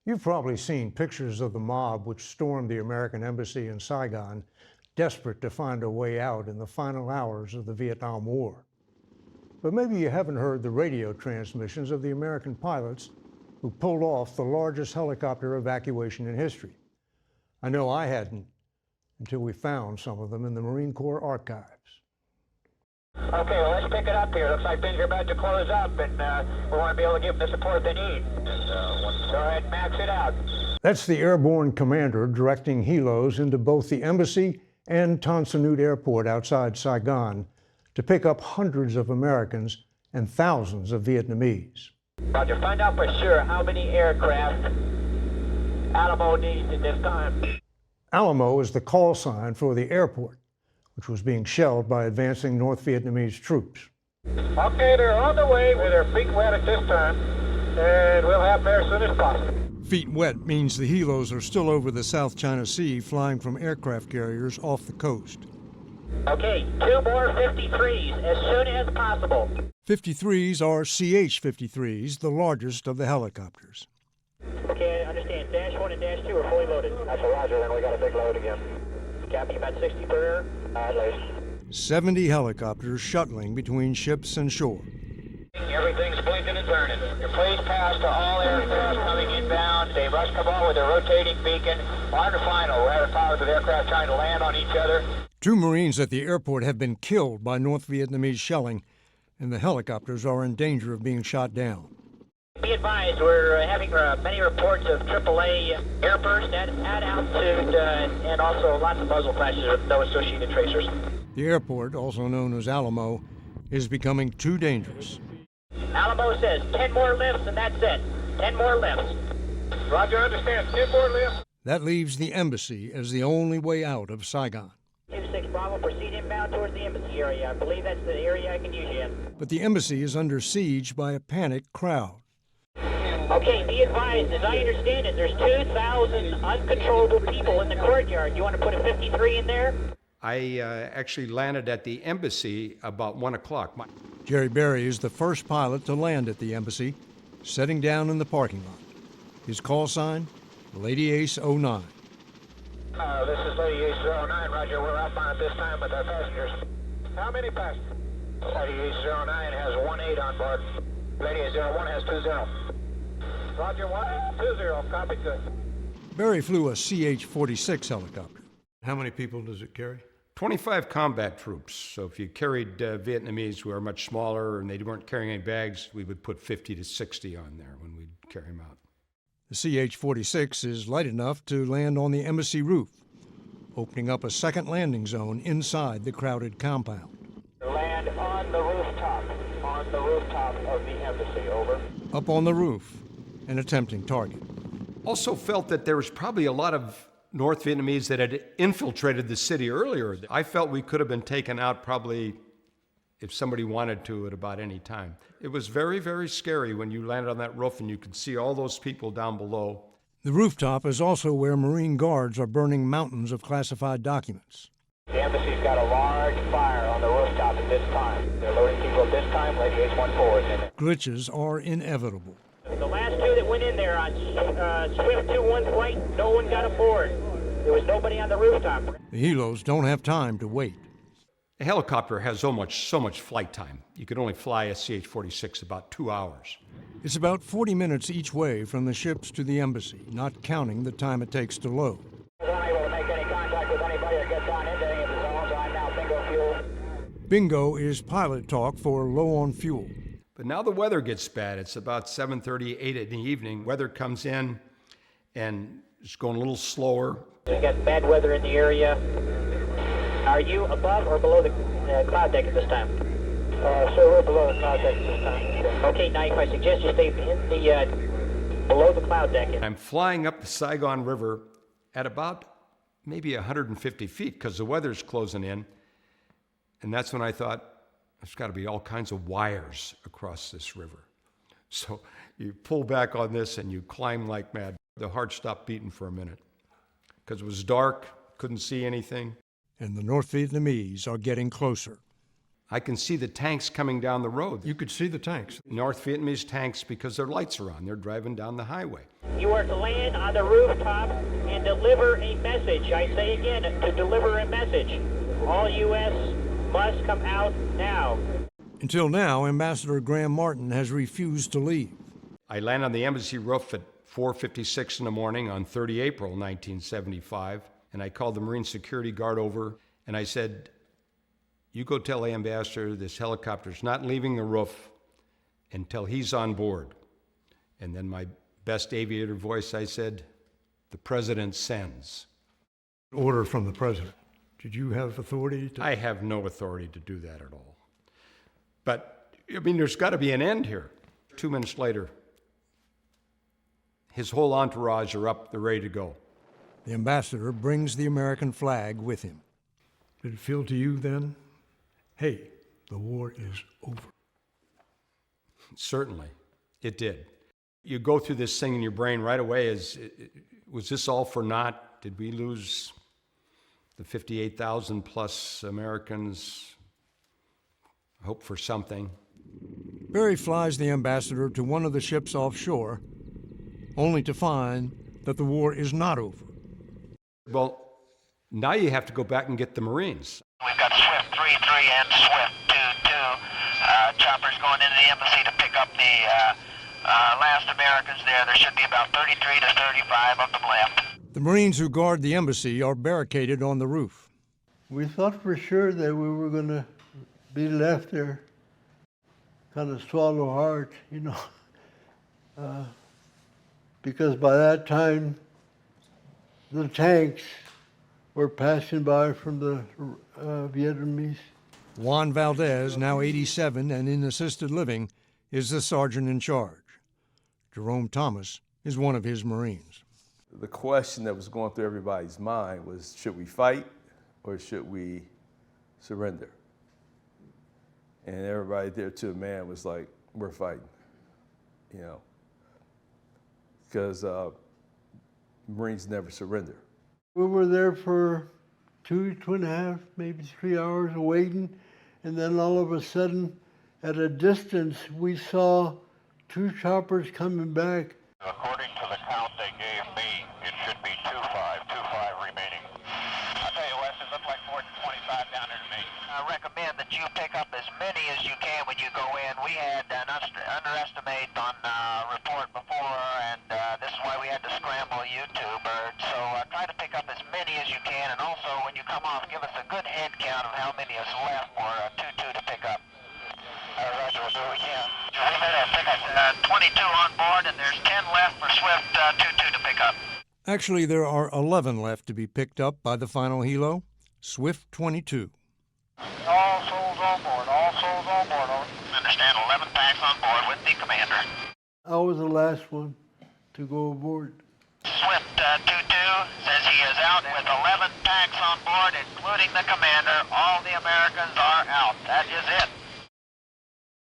You've probably seen pictures of the mob which stormed the American embassy in Saigon, desperate to find a way out in the final hours of the Vietnam War. But maybe you haven't heard the radio transmissions of the American pilots who pulled off the largest helicopter evacuation in history. I know I hadn't until we found some of them in the Marine Corps archives. Okay, well, let's pick it up here. Looks like things are about to close up, and we want to be able to give them the support they need. Go ahead and max it out. That's the airborne commander directing helos into both the embassy and Tan Son Nhut Airport outside Saigon to pick up hundreds of Americans and thousands of Vietnamese. Roger, find out for sure how many aircraft Alamo needs at this time. Alamo is the call sign for the airport, which was being shelled by advancing North Vietnamese troops. Okay, they're on the way with their feet wet at this time, and we'll have them as soon as possible. Feet wet means the helos are still over the South China Sea, flying from aircraft carriers off the coast. Okay, 2 more 53s as soon as possible. 53s are CH-53s, the largest of the helicopters. Okay, I understand. Dash 1 and Dash 2 are fully loaded. That's a roger, then we got a big load again. Copy, about 60 per air, at least. 70 helicopters shuttling between ships and shore. Everything's blinking and turning. Please pass to all aircraft coming inbound. They must come on with a rotating beacon. On to final. We're out of power with aircraft trying to land on each other. 2 Marines at the airport have been killed by North Vietnamese shelling, and the helicopters are in danger of being shot down. Be advised, we're having many reports of AAA airburst at altitude and also lots of muzzle flashes with no associated tracers. The airport, also known as Alamo, is becoming too dangerous. Alamo says 10 more lifts and that's it. 10 more lifts. Roger, understand. 10 more lifts. That leaves the embassy as the only way out of Saigon. 26 Bravo, proceed inbound towards the embassy area. I believe that's the area I can use you in. But the embassy is under siege by a panicked crowd. Okay, be advised, as I understand it, there's 2,000 uncontrollable people in the courtyard. You want to put a 53 in there? I actually landed at the embassy about 1 o'clock. Jerry Berry is the first pilot to land at the embassy, setting down in the parking lot. His call sign, Lady Ace 09. This is Lady Ace 09, Roger. We're outbound at this time with our passengers. How many passengers? Lady Ace 09 has 18 on board. Lady Ace 01 has 20. Roger, 120, copy, good. Berry flew a CH-46 helicopter. How many people does it carry? 25 combat troops. So if you carried Vietnamese who are much smaller and they weren't carrying any bags, we would put 50 to 60 on there when we'd carry them out. The CH-46 is light enough to land on the embassy roof, opening up a second landing zone inside the crowded compound. Land on the rooftop of the embassy, over. Up on the roof, an attempting target. Also felt that there was probably a lot of North Vietnamese that had infiltrated the city earlier. I felt we could have been taken out probably if somebody wanted to at about any time. It was very, very scary when you landed on that roof and you could see all those people down below. The rooftop is also where Marine guards are burning mountains of classified documents. The embassy's got a large fire on the rooftop at this time. They're loading people at this time. Lady H-14 is in it. Glitches are inevitable. The last 2 that went in there on Swift 2-1 flight, no one got aboard. There was nobody on the rooftop. The helos don't have time to wait. A helicopter has so much flight time. You could only fly a CH-46 about 2 hours. It's about 40 minutes each way from the ships to the embassy, not counting the time it takes to load. I was unable to make any contact with anybody that gets on into any of the zones. I'm now bingo fuel. Bingo is pilot talk for low on fuel. But now the weather gets bad. It's about 7:30, 8 in the evening. Weather comes in and it's going a little slower. We got bad weather in the area. Are you above or below the cloud deck at this time? Sir, we're below the cloud deck at this time. Okay, now if I suggest you stay in the below the cloud deck. I'm flying up the Saigon River at about maybe 150 feet because the weather's closing in. And that's when I thought, there's got to be all kinds of wires across this river. So you pull back on this and you climb like mad. The heart stopped beating for a minute because it was dark, couldn't see anything. And the North Vietnamese are getting closer. I can see the tanks coming down the road. You could see the tanks. North Vietnamese tanks, because their lights are on. They're driving down the highway. You are to land on the rooftop and deliver a message. I say again, to deliver a message. All U.S. must come out now. Until now, Ambassador Graham Martin has refused to leave. I land on the embassy roof at 4:56 in the morning on 30 April 1975, and I called the Marine security guard over, and I said, "You go tell the ambassador this helicopter's not leaving the roof until he's on board." And then my best aviator voice, I said, "The president sends." Order from the president. Did you have authority to? I have no authority to do that at all. But, I mean, there's got to be an end here. 2 minutes later, his whole entourage are up, they're ready to go. The ambassador brings the American flag with him. Did it feel to you then, hey, the war is over? Certainly, it did. You go through this thing in your brain right away was this all for naught? Did we lose the 58,000 plus Americans? Hope for something. Barry flies the ambassador to one of the ships offshore, only to find that the war is not over. Well, now you have to go back and get the Marines. We've got Swift 3-3 and Swift 2-2. Choppers going into the embassy to pick up the last Americans there. There should be about 33 to 35 of them left. The Marines who guard the embassy are barricaded on the roof. We thought for sure that we were going to be left there, kind of swallow hard, you know, because by that time the tanks were passing by from the Vietnamese. Juan Valdez, now 87 and in assisted living, is the sergeant in charge. Jerome Thomas is one of his Marines. The question that was going through everybody's mind was, should we fight or should we surrender? And everybody there to a man was like, we're fighting, you know, because Marines never surrender. We were there for 2.5, maybe 3 hours waiting, and then all of a sudden, at a distance, we saw 2 choppers coming back. According to the count they gave me, it should be 2-5 remaining. I'll tell you, Wes, it looked like more than 25 down there to me. I recommend that you pick up as many as you can when you go in. We had an underestimate on report before, and this is why we had to scramble YouTubers. So try to pick up as many as you can, and also when you come off, give us a good head count of how many is left for 2-2 to pick up. Roger, we'll do what we can. We better pick up 22 on board, and there's 10 left for Swift 2-2 to pick up. Actually, there are 11 left to be picked up by the final helo, Swift 22. All souls on board, all souls on board. Understand, 11 packs on board with the commander. I was the last one to go aboard. Swift 2-2 says he is out with 11 packs on board, including the commander. All the Americans are out. That is it.